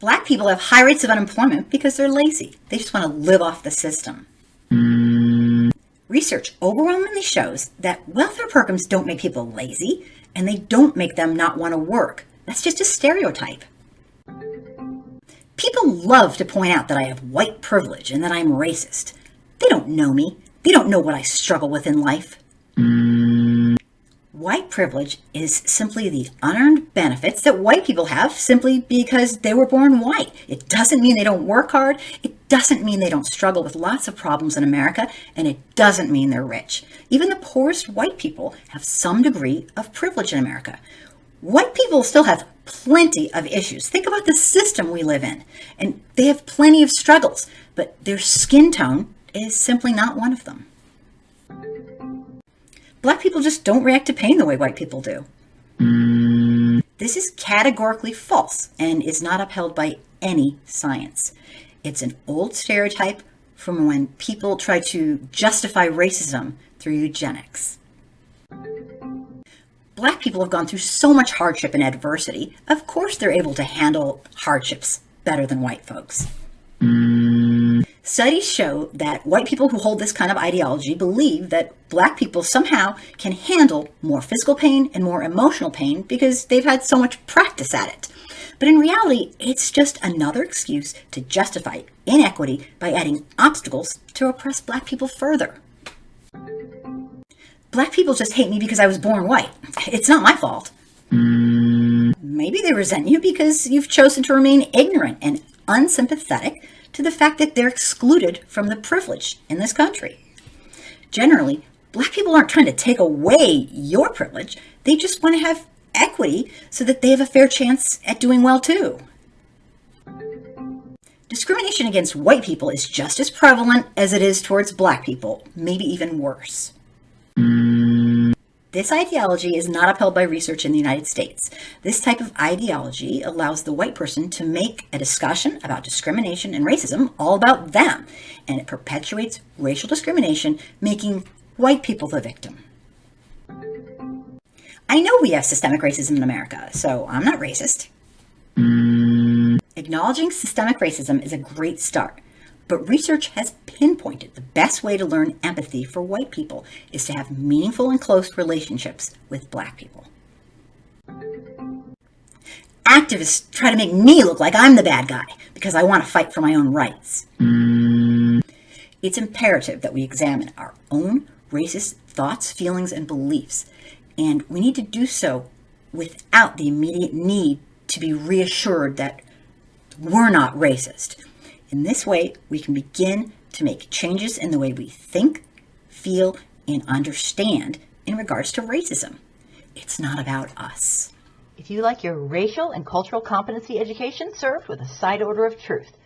Black people have high rates of unemployment because they're lazy. They just want to live off the system. Research overwhelmingly shows that welfare programs don't make people lazy, and they don't make them not want to work. That's just a stereotype. People love to point out that I have white privilege and that I'm racist. They don't know me. They don't know what I struggle with in life. White privilege is simply the unearned benefits that white people have simply because they were born white. It doesn't mean they don't work hard. It doesn't mean they don't struggle with lots of problems in America. And it doesn't mean they're rich. Even the poorest white people have some degree of privilege in America. White people still have plenty of issues. Think about the system we live in. And they have plenty of struggles. But their skin tone is simply not one of them. Black people just don't react to pain the way white people do. This is categorically false and is not upheld by any science. It's an old stereotype from when people try to justify racism through eugenics. Black people have gone through so much hardship and adversity. Of course they're able to handle hardships better than white folks. Studies show that white people who hold this kind of ideology believe that Black people somehow can handle more physical pain and more emotional pain because they've had so much practice at it. But in reality, it's just another excuse to justify inequity by adding obstacles to oppress Black people further. Black people just hate me because I was born white. It's not my fault. Maybe they resent you because you've chosen to remain ignorant and unsympathetic to the fact that they're excluded from the privilege in this country. Generally, Black people aren't trying to take away your privilege. They just want to have equity so that they have a fair chance at doing well too. Discrimination against white people is just as prevalent as it is towards Black people, maybe even worse. This ideology is not upheld by research in the United States. This type of ideology allows the white person to make a discussion about discrimination and racism all about them, and it perpetuates racial discrimination, making white people the victim. I know we have systemic racism in America, so I'm not racist. Acknowledging systemic racism is a great start. But research has pinpointed the best way to learn empathy for white people is to have meaningful and close relationships with Black people. Activists try to make me look like I'm the bad guy because I want to fight for my own rights. It's imperative that we examine our own racist thoughts, feelings, and beliefs, and we need to do so without the immediate need to be reassured that we're not racist. In this way, we can begin to make changes in the way we think, feel, and understand in regards to racism. It's not about us. If you like your racial and cultural competency education served with a side order of truth,